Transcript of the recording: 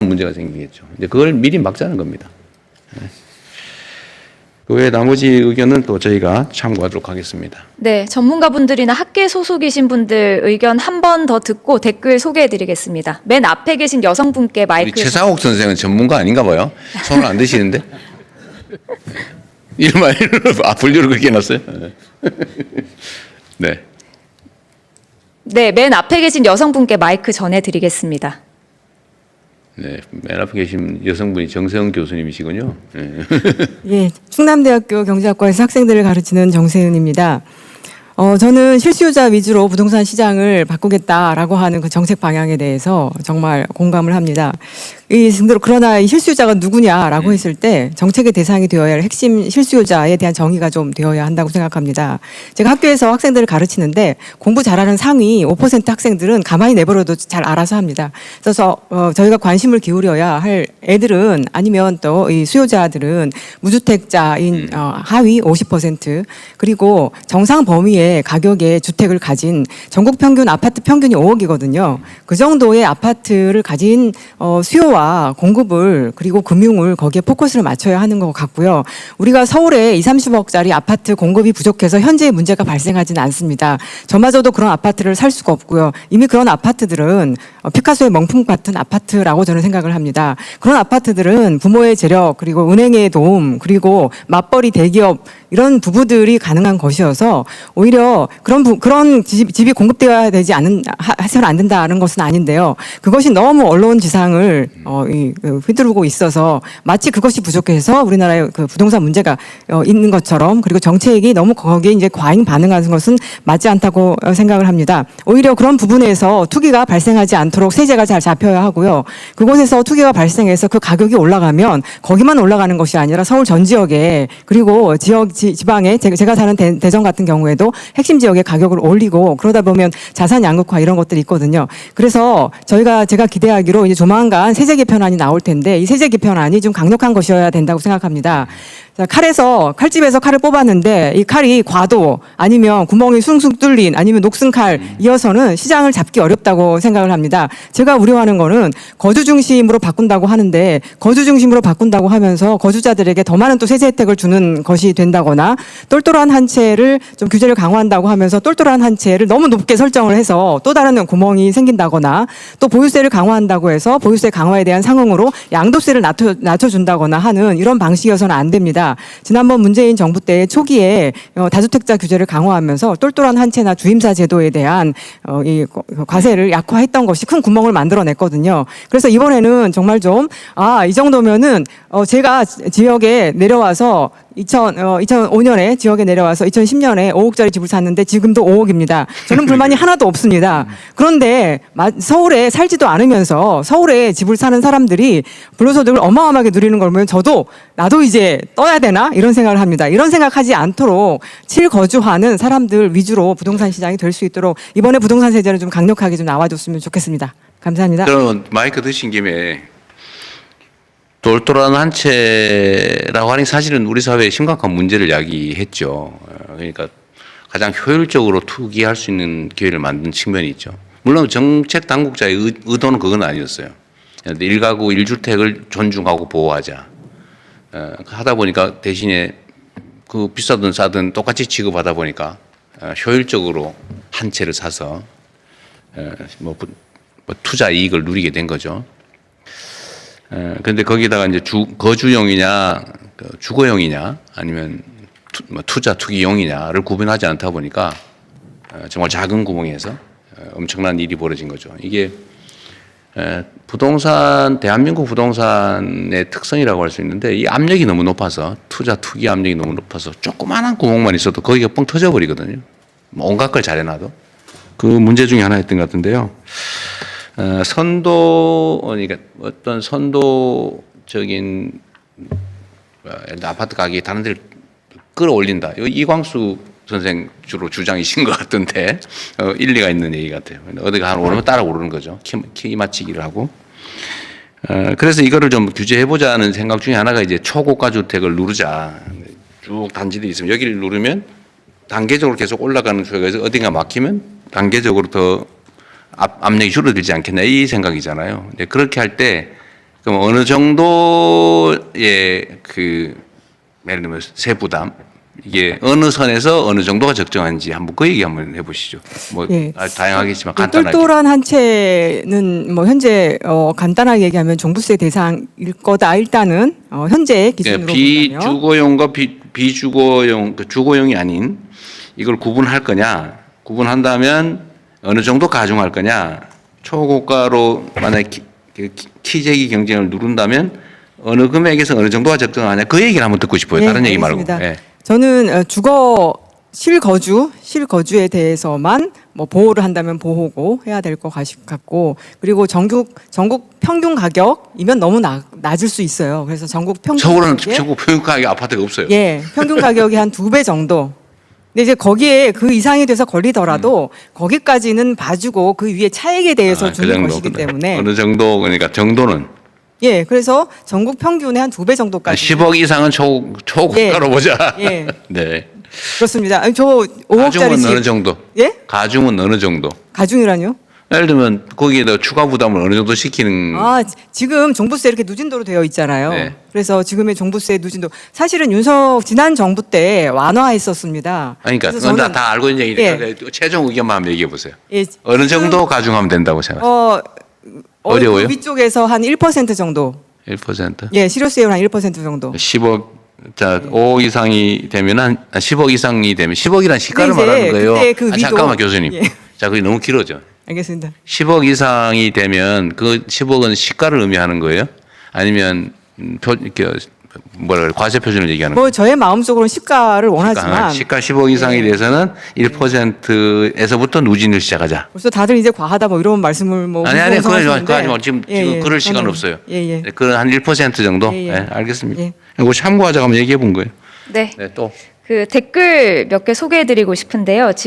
문제가 생기겠죠. 이제 그걸 미리 막자는 겁니다. 그 외에 나머지 의견은 또 저희가 참고하도록 하겠습니다. 네, 전문가분들이나 학계 소속이신 분들 의견 한 번 더 듣고 댓글 소개해드리겠습니다. 맨 앞에 계신 여성분께 마이크. 우리 최상욱 선생은 전문가 아닌가 봐요. 손을 안 드시는데. 이름만 분류를 그렇게 해놨어요. 네. 네, 맨 앞에 계신 여성분께 마이크 전해드리겠습니다. 네, 맨 앞에 계신 여성분이 정세영 교수님이시군요. 네. 예, 충남대학교 경제학과에서 학생들을 가르치는 정세은입니다. 저는 실수요자 위주로 부동산 시장을 바꾸겠다라고 하는 그 정책 방향에 대해서 정말 공감을 합니다. 그러나 이 실수요자가 누구냐라고 했을 때 정책의 대상이 되어야 할 핵심 실수요자에 대한 정의가 좀 되어야 한다고 생각합니다. 제가 학교에서 학생들을 가르치는데 공부 잘하는 상위 5% 학생들은 가만히 내버려도 잘 알아서 합니다. 그래서 저희가 관심을 기울여야 할 애들은 아니면 또 이 수요자들은 무주택자인 하위 50% 그리고 정상 범위의 가격의 주택을 가진 전국 평균 아파트 평균이 5억이거든요. 그 정도의 아파트를 가진 수요와 공급을 그리고 금융을 거기에 포커스를 맞춰야 하는 것 같고요. 우리가 서울에 20, 30억짜리 아파트 공급이 부족해서 현재의 문제가 발생하지는 않습니다. 저마저도 그런 아파트를 살 수가 없고요. 이미 그런 아파트들은 피카소의 명품 같은 아파트라고 저는 생각을 합니다. 그런 아파트들은 부모의 재력 그리고 은행의 도움 그리고 맞벌이 대기업 이런 부부들이 가능한 것이어서 오히려 그런 집이 공급되어야 되지 해서는 안 된다는 것은 아닌데요. 그것이 너무 언론 지상을 휘두르고 있어서 마치 그것이 부족해서 우리나라의 그 부동산 문제가 있는 것처럼 그리고 정책이 너무 거기에 이제 과잉 반응하는 것은 맞지 않다고 생각을 합니다. 오히려 그런 부분에서 투기가 발생하지 않도록 세제가 잘 잡혀야 하고요. 그곳에서 투기가 발생해서 그 가격이 올라가면 거기만 올라가는 것이 아니라 서울 전 지역에 그리고 지방에 제가 사는 대전 같은 경우에도 핵심 지역의 가격을 올리고 그러다 보면 자산 양극화 이런 것들이 있거든요. 그래서 제가 기대하기로 이제 조만간 세제 개편안이 나올 텐데 이 세제 개편안이 좀 강력한 것이어야 된다고 생각합니다. 자, 칼집에서 칼을 뽑았는데 이 칼이 과도 아니면 구멍이 숭숭 뚫린 아니면 녹슨 칼 이어서는 시장을 잡기 어렵다고 생각을 합니다. 제가 우려하는 거는 거주 중심으로 바꾼다고 하는데 거주 중심으로 바꾼다고 하면서 거주자들에게 더 많은 또 세제 혜택을 주는 것이 된다거나 똘똘한 한 채를 좀 규제를 강화한다고 하면서 똘똘한 한 채를 너무 높게 설정을 해서 또 다른 구멍이 생긴다거나 또 보유세를 강화한다고 해서 보유세 강화에 대한 상응으로 양도세를 낮춰준다거나 하는 이런 방식이어서는 안 됩니다. 지난번 문재인 정부 때 초기에 다주택자 규제를 강화하면서 똘똘한 한 채나 주임사 제도에 대한 이 과세를 약화했던 것이 큰 구멍을 만들어냈거든요. 그래서 이번에는 정말 좀 이 정도면은 제가 지역에 내려와서 2005년에 지역에 내려와서 2010년에 5억짜리 집을 샀는데 지금도 5억입니다. 저는 불만이 하나도 없습니다. 그런데 서울에 살지도 않으면서 서울에 집을 사는 사람들이 불로소득을 어마어마하게 누리는 걸 보면 나도 이제 떠야 되나? 이런 생각을 합니다. 이런 생각하지 않도록 실거주하는 사람들 위주로 부동산 시장이 될 수 있도록 이번에 부동산 세제는 좀 강력하게 좀 나와줬으면 좋겠습니다. 감사합니다. 그럼 마이크 드신 김에 똘똘한 한 채라고 하니 사실은 우리 사회에 심각한 문제를 야기했죠. 그러니까 가장 효율적으로 투기할 수 있는 기회를 만든 측면이 있죠. 물론 정책 당국자의 의도는 그건 아니었어요. 1가구 1주택을 존중하고 보호하자. 하다 보니까 대신에 그 비싸든 싸든 똑같이 취급하다 보니까 효율적으로 한 채를 사서 투자 이익을 누리게 된 거죠. 그런데 거기다가 이제 거주용이냐, 주거용이냐, 아니면 투자 투기용이냐를 구분하지 않다 보니까 정말 작은 구멍에서 엄청난 일이 벌어진 거죠. 이게 대한민국 부동산의 특성이라고 할 수 있는데 이 압력이 너무 높아서 투자 투기 압력이 너무 높아서 조그마한 구멍만 있어도 거기가 뻥 터져버리거든요. 온갖 걸 잘해놔도. 그 문제 중에 하나였던 것 같은데요. 그러니까 어떤 선도적인 아파트 가격이 다른 데를 끌어올린다. 이광수 선생 주로 주장이신 것 같던데 일리가 있는 얘기 같아요. 어디가 한 오르면 따라 오르는 거죠. 키 맞추기를 하고. 그래서 이거를 좀 규제해보자는 생각 중에 하나가 이제 초고가 주택을 누르자. 쭉 단지들이 있으면 여기를 누르면 단계적으로 계속 올라가는 수요가 있어서 어딘가 막히면 단계적으로 더 압력이 줄어들지 않겠나 이 생각이잖아요. 근데 그렇게 할 때 그럼 어느 정도의 그 예를 들면 세부담 이게 어느 선에서 어느 정도가 적정한지 한번 그 얘기 한번 해보시죠. 뭐 예. 다양하겠지만 그 간단하게. 똘똘한 한 채는 뭐 현재 간단하게 얘기하면 종부세 대상일 거다. 일단은 현재 기준으로 본다면 비주거용과 비주거용 그 주거용이 아닌 이걸 구분할 거냐? 구분한다면 어느 정도 가중할 거냐? 초고가로 만약 키재기 경쟁을 누른다면 어느 금액에서 어느 정도가 적정하냐? 그 얘기를 한번 듣고 싶어요. 네, 다른 얘기 말고. 알겠습니다. 예. 저는 실거주에 대해서만 뭐 보호를 한다면 보호고 해야 될 것 같고, 그리고 전국 평균 가격이면 너무 낮을 수 있어요. 그래서 전국 평균 서울은 가격에 전국 평균 가격 아파트가 없어요. 예, 평균 가격이 한 2배 정도. 근데 이제 거기에 그 이상이 돼서 걸리더라도 거기까지는 봐주고 그 위에 차액에 대해서 주는 것이기 때문에 어느 정도 그러니까 정도는 예, 그래서 전국 평균의 한 2배 정도까지 10억 이상은 초고가로 보자. 예. 네. 그렇습니다. 아니, 저 5억짜리 가중은 집 어느 정도? 예? 가중은 어느 정도? 가중이라뇨? 예를 들면 거기에다 추가 부담을 어느 정도 시키는 지금 종부세 이렇게 누진도로 되어 있잖아요. 네. 그래서 지금의 종부세 누진도 사실은 지난 정부 때 완화했었습니다. 아니, 그러니까 그래서 그건 저는 다 알고 있는 얘기니까 최종 의견만 한번 얘기해 보세요. 예, 어느 정도 가중하면 된다고 생각하세요? 어려워요? 그 위쪽에서 한 1% 정도. 1%? 예, 실효세율 한 1% 정도. 10억 자 5억 이상이 되면 한 10억 이상이 되면 10억이란 시가를 근데 이제 말하는 거예요. 그때 그 위도- 잠깐만 교수님. 예. 자, 그게 너무 길어져. 알겠습니다. 10억 이상이 되면 그 10억은 시가를 의미하는 거예요? 아니면 이렇게 뭐라 그래 과세 표준을 얘기하는 거예요? 뭐 저의 마음속으로는 시가를 원하지만 시가 10억 이상이 돼서는 1%에서부터 누진을 시작하자. 벌써 다들 이제 과하다 뭐 이런 말씀을 뭐 아니 그거 하지 하시는데 마. 지금 그럴 시간 없어요. 예. 그런 한 1% 정도. 예, 예. 네, 알겠습니다. 예. 이거 참고하자고 한번 얘기해 본 거예요. 네. 네, 또. 그 댓글 몇 개 소개해드리고 싶은데요. 지금